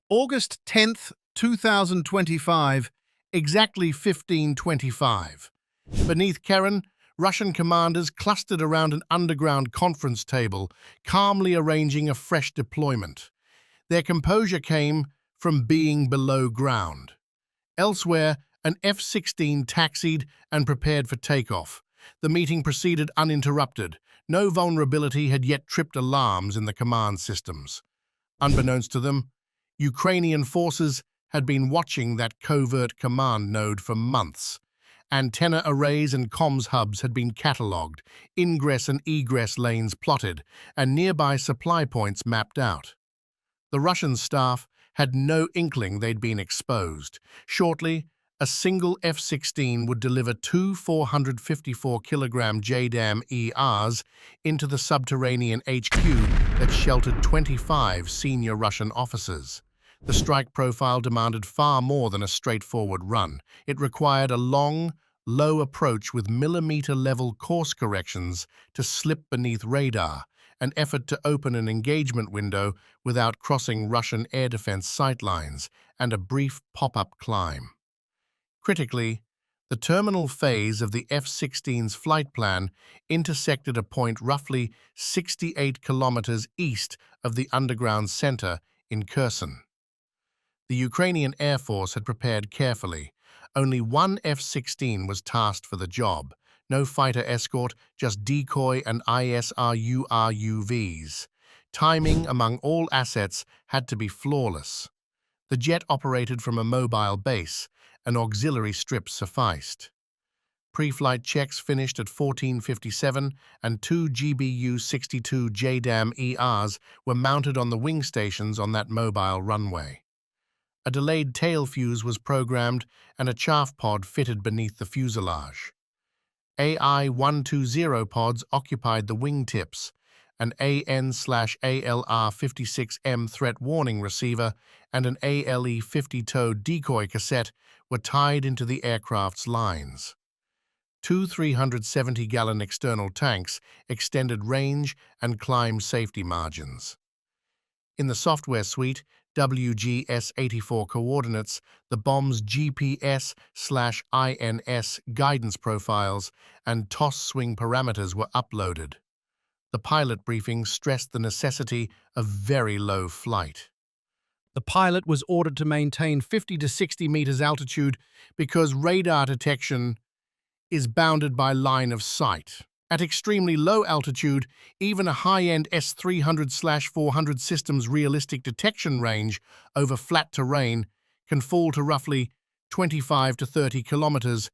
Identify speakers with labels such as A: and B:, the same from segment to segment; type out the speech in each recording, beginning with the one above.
A: August 10th, 2025, exactly 15:25. Beneath Kherson, Russian commanders clustered around an underground conference table, calmly arranging a fresh deployment. Their composure came from being below ground. Elsewhere, an F-16 taxied and prepared for takeoff. The meeting proceeded uninterrupted. No vulnerability had yet tripped alarms in the command systems. Unbeknownst to them, Ukrainian forces had been watching that covert command node for months. Antenna arrays and comms hubs had been catalogued, ingress and egress lanes plotted, and nearby supply points mapped out. The Russian staff had no inkling they'd been exposed. Shortly, a single F-16 would deliver two 454-kilogram JDAM ERs into the subterranean HQ that sheltered 25 senior Russian officers. The strike profile demanded far more than a straightforward run. It required a long, low approach with millimeter-level course corrections to slip beneath radar, an effort to open an engagement window without crossing Russian air defense sightlines, and a brief pop-up climb. Critically, the terminal phase of the F-16's flight plan intersected a point roughly 68 kilometers east of the underground center in Kherson. The Ukrainian Air Force had prepared carefully. Only one F-16 was tasked for the job. No fighter escort, just decoy and ISR URUVs. Timing among all assets had to be flawless. The jet operated from a mobile base. An auxiliary strip sufficed. Pre-flight checks finished at 14:57, and two GBU-62 JDAM ERs were mounted on the wing stations on that mobile runway. A delayed tail fuse was programmed and a chaff pod fitted beneath the fuselage. AI-120 pods occupied the wingtips. An AN/ALR-56M threat warning receiver and an ALE-50 tow decoy cassette were tied into the aircraft's lines. Two 370-gallon external tanks extended range and climb safety margins. In the software suite, WGS-84 coordinates, the bomb's GPS/INS guidance profiles, and toss swing parameters were uploaded. The pilot briefing stressed the necessity of very low flight. The pilot was ordered to maintain 50 to 60 meters altitude because radar detection is bounded by line of sight. At extremely low altitude, even a high-end S-300/400 system's realistic detection range over flat terrain can fall to roughly 25 to 30 kilometers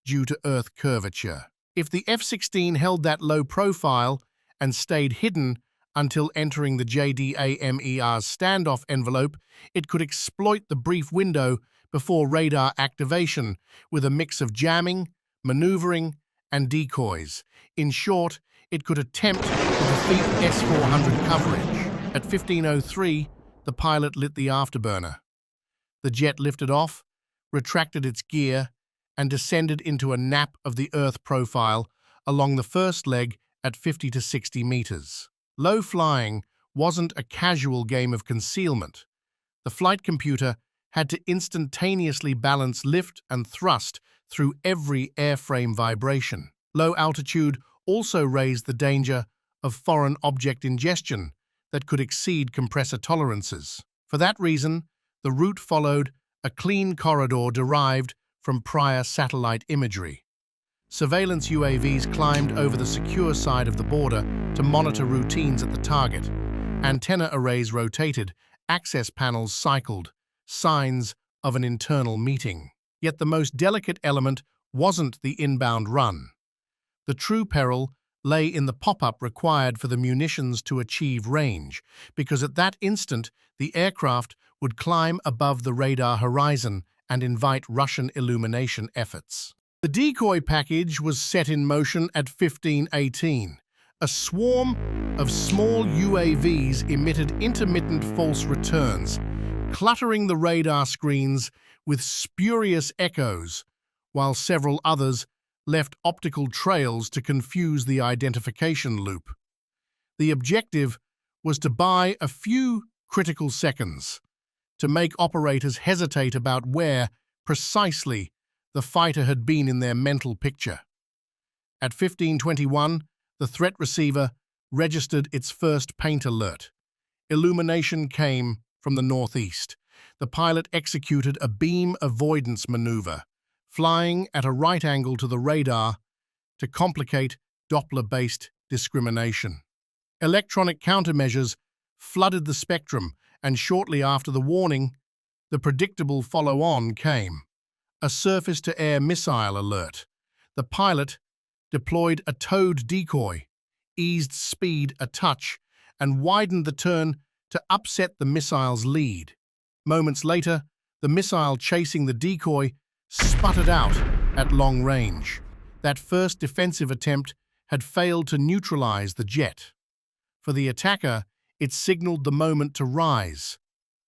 A: due to Earth curvature. If the F-16 held that low profile and stayed hidden until entering the JDAM ER's standoff envelope, it could exploit the brief window before radar activation with a mix of jamming, maneuvering, and decoys. In short, it could attempt to defeat S-400 coverage. At 15:03, the pilot lit the afterburner. The jet lifted off, retracted its gear, and descended into a nap of the Earth profile along the first leg at 50 to 60 meters. Low flying wasn't a casual game of concealment. The flight computer had to instantaneously balance lift and thrust through every airframe vibration. Low altitude also raised the danger of foreign object ingestion that could exceed compressor tolerances. For that reason, the route followed a clean corridor derived from prior satellite imagery. Surveillance UAVs climbed over the secure side of the border to monitor routines at the target. Antenna arrays rotated, access panels cycled, signs of an internal meeting. Yet the most delicate element wasn't the inbound run. The true peril lay in the pop-up required for the munitions to achieve range, because at that instant the aircraft would climb above the radar horizon and invite Russian illumination efforts. The decoy package was set in motion at 15:18. A swarm of small UAVs emitted intermittent false returns, cluttering the radar screens with spurious echoes, while several others left optical trails to confuse the identification loop. The objective was to buy a few critical seconds, to make operators hesitate about where, precisely, the fighter had been in their mental picture. At 15:21, the threat receiver registered its first paint alert. Illumination came from the northeast. The pilot executed a beam avoidance maneuver, flying at a right angle to the radar to complicate Doppler-based discrimination. Electronic countermeasures flooded the spectrum, and shortly after the warning, the predictable follow-on came. A surface-to-air missile alert. The pilot deployed a towed decoy, eased speed a touch, and widened the turn to upset the missile's lead. Moments later, the missile chasing the decoy sputtered out at long range. That first defensive attempt had failed to neutralize the jet. For the attacker, it signaled the moment to rise.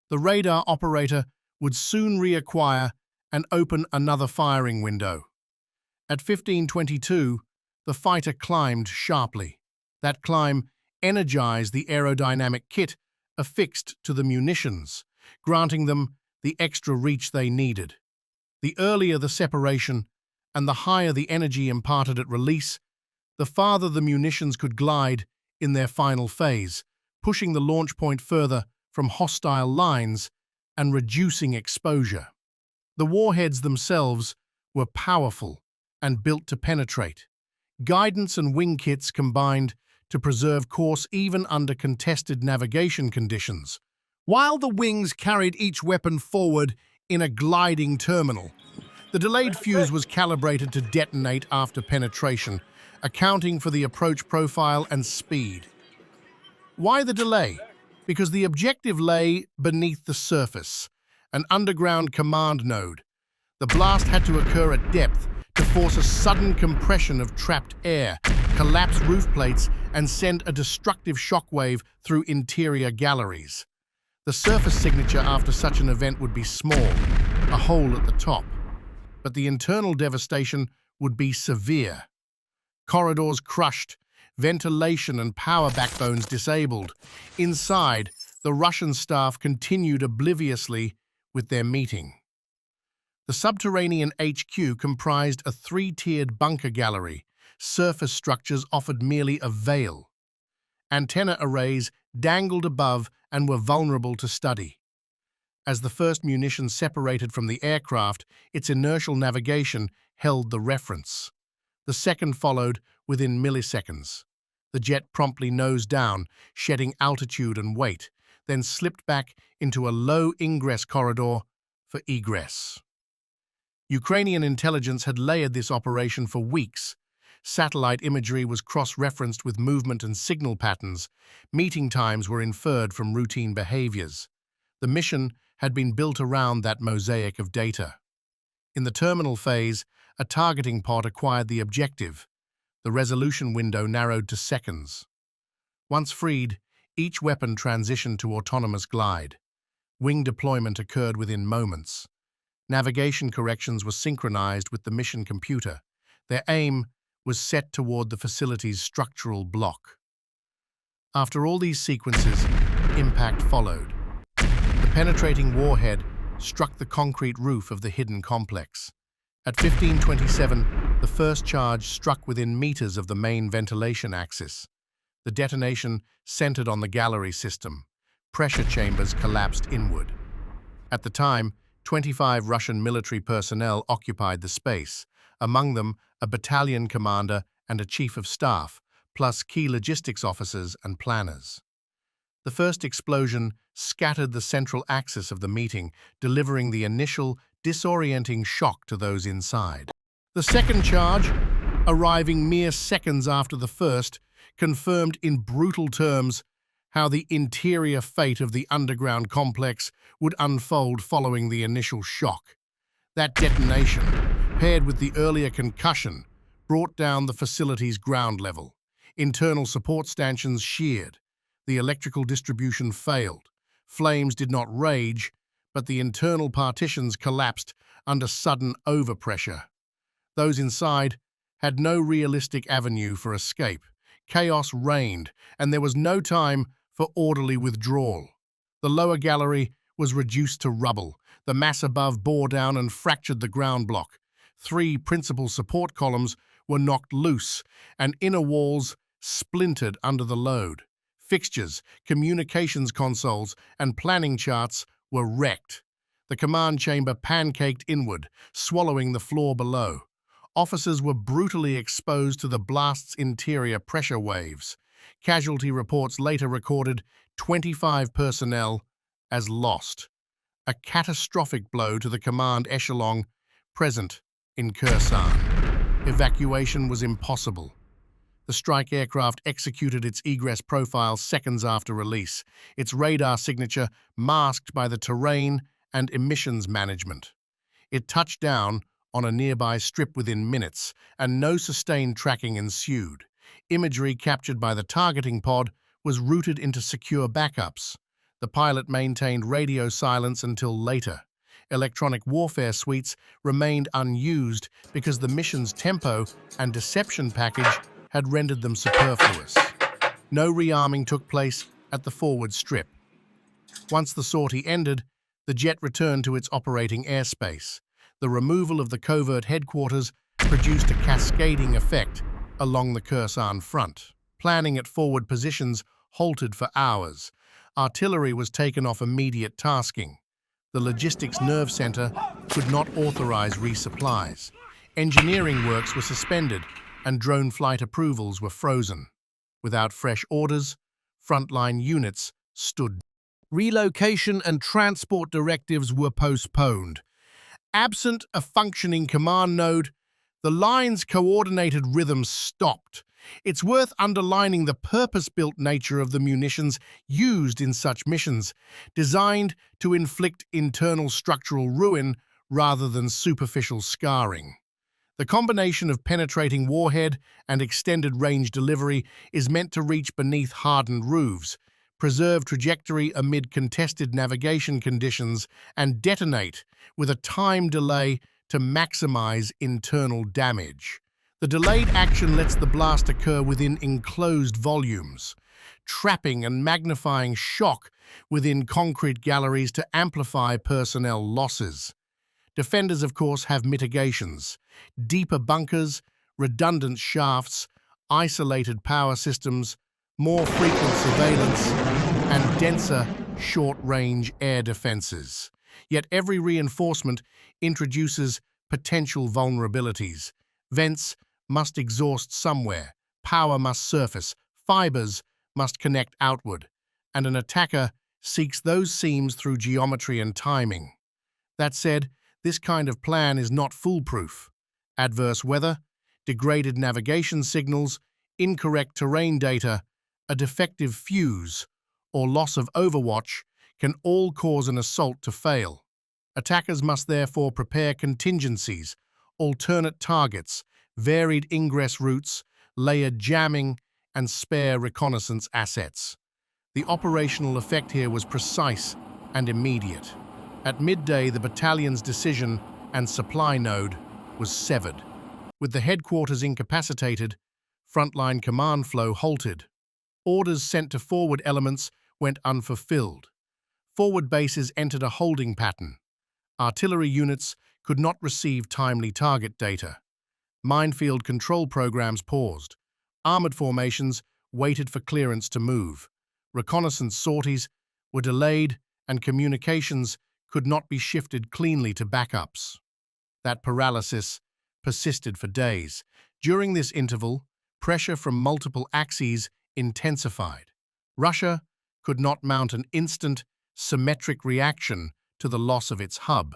A: The radar operator would soon reacquire and open another firing window. At 15:22, the fighter climbed sharply. That climb energized the aerodynamic kit affixed to the munitions, granting them the extra reach they needed. The earlier the separation and the higher the energy imparted at release, the farther the munitions could glide in their final phase, pushing the launch point further from hostile lines and reducing exposure. The warheads themselves were powerful and built to penetrate. Guidance and wing kits combined to preserve course even under contested navigation conditions, while the wings carried each weapon forward in a gliding terminal. The delayed fuse was calibrated to detonate after penetration, accounting for the approach profile and speed. Why the delay? Because the objective lay beneath the surface, an underground command node. The blast had to occur at depth to force a sudden compression of trapped air, collapse roof plates, and send a destructive shockwave through interior galleries. The surface signature after such an event would be small, a hole at the top. But the internal devastation would be severe. Corridors crushed, ventilation and power backbones disabled. Inside, the Russian staff continued obliviously with their meeting. The subterranean HQ comprised a three-tiered bunker gallery. Surface structures offered merely a veil. Antenna arrays dangled above and were vulnerable to study. As the first munition separated from the aircraft, its inertial navigation held the reference. The second followed within milliseconds. The jet promptly nosed down, shedding altitude and weight, then slipped back into a low ingress corridor for egress. Ukrainian intelligence had layered this operation for weeks. Satellite imagery was cross-referenced with movement and signal patterns. Meeting times were inferred from routine behaviors. The mission had been built around that mosaic of data. In the terminal phase, a targeting pod acquired the objective. The resolution window narrowed to seconds. Once freed, each weapon transitioned to autonomous glide. Wing deployment occurred within moments. Navigation corrections were synchronized with the mission computer. Their aim was set toward the facility's structural block. After all these sequences, impact followed. The penetrating warhead struck the concrete roof of the hidden complex. At 15:27, the first charge struck within meters of the main ventilation axis. The detonation centered on the gallery system. Pressure chambers collapsed inward. At the time, 25 Russian military personnel occupied the space, among them a battalion commander and a chief of staff, plus key logistics officers and planners. The first explosion scattered the central axis of the meeting, delivering the initial, disorienting shock to those inside. The second charge, arriving mere seconds after the first, confirmed in brutal terms how the interior fate of the underground complex would unfold following the initial shock. That detonation, paired with the earlier concussion, brought down the facility's ground level. Internal support stanchions sheared. The electrical distribution failed. Flames did not rage, but the internal partitions collapsed under sudden overpressure. Those inside had no realistic avenue for escape. Chaos reigned, and there was no time for orderly withdrawal. The lower gallery was reduced to rubble. The mass above bore down and fractured the ground block. 3 principal support columns were knocked loose, and inner walls splintered under the load. Fixtures, communications consoles, and planning charts were wrecked. The command chamber pancaked inward, swallowing the floor below. Officers were brutally exposed to the blast's interior pressure waves. Casualty reports later recorded 25 personnel as lost. A catastrophic blow to the command echelon present in Kherson. Evacuation was impossible. The strike aircraft executed its egress profile seconds after release, its radar signature masked by the terrain and emissions management. It touched down on a nearby strip within minutes, and no sustained tracking ensued. Imagery captured by the targeting pod was routed into secure backups. The pilot maintained radio silence until later. Electronic warfare suites remained unused because the mission's tempo and deception package had rendered them superfluous. No rearming took place at the forward strip. Once the sortie ended, the jet returned to its operating airspace. The removal of the covert headquarters produced a cascading effect along the Kherson front. Planning at forward positions halted for hours. Artillery was taken off immediate tasking. The logistics nerve center could not authorize resupplies. Engineering works were suspended, and drone flight approvals were frozen. Without fresh orders, frontline units stood. Relocation and transport directives were postponed. Absent a functioning command node, the line's coordinated rhythm stopped. It's worth underlining the purpose-built nature of the munitions used in such missions, designed to inflict internal structural ruin rather than superficial scarring. The combination of penetrating warhead and extended range delivery is meant to reach beneath hardened roofs, preserve trajectory amid contested navigation conditions, and detonate with a time delay to maximize internal damage. The delayed action lets the blast occur within enclosed volumes, trapping and magnifying shock within concrete galleries to amplify personnel losses. Defenders, of course, have mitigations: deeper bunkers, redundant shafts, isolated power systems, more frequent surveillance, and denser, short-range air defenses. Yet every reinforcement introduces potential vulnerabilities. Vents must exhaust somewhere, power must surface, fibers must connect outward, and an attacker seeks those seams through geometry and timing. That said, this kind of plan is not foolproof. Adverse weather, degraded navigation signals, incorrect terrain data, a defective fuse, or loss of overwatch can all cause an assault to fail. Attackers must therefore prepare contingencies, alternate targets, varied ingress routes, layered jamming, and spare reconnaissance assets. The operational effect here was precise and immediate. At midday, the battalion's decision and supply node was severed. With the headquarters incapacitated, frontline command flow halted. Orders sent to forward elements went unfulfilled. Forward bases entered a holding pattern. Artillery units could not receive timely target data. Minefield control programs paused. Armored formations waited for clearance to move. Reconnaissance sorties were delayed, and communications could not be shifted cleanly to backups. That paralysis persisted for days. During this interval, pressure from multiple axes intensified. Russia could not mount an instant, symmetric reaction to the loss of its hub.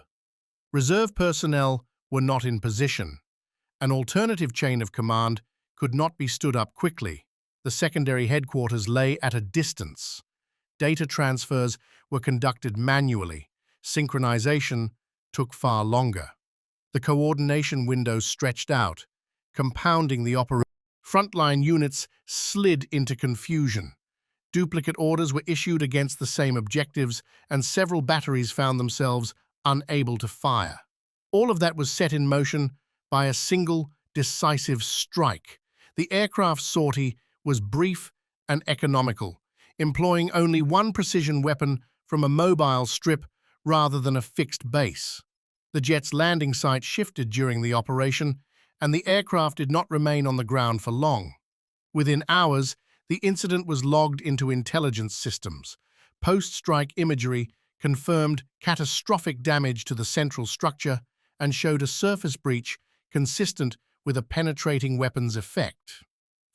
A: Reserve personnel were not in position. An alternative chain of command could not be stood up quickly. The secondary headquarters lay at a distance. Data transfers were conducted manually. Synchronization took far longer. The coordination window stretched out, compounding the operation. Frontline units slid into confusion. Duplicate orders were issued against the same objectives, and several batteries found themselves unable to fire. All of that was set in motion by a single, decisive strike. The aircraft sortie was brief and economical, employing only one precision weapon from a mobile strip rather than a fixed base. The jet's landing site shifted during the operation, and the aircraft did not remain on the ground for long. Within hours, the incident was logged into intelligence systems. Post-strike imagery confirmed catastrophic damage to the central structure and showed a surface breach consistent with a penetrating weapons effect.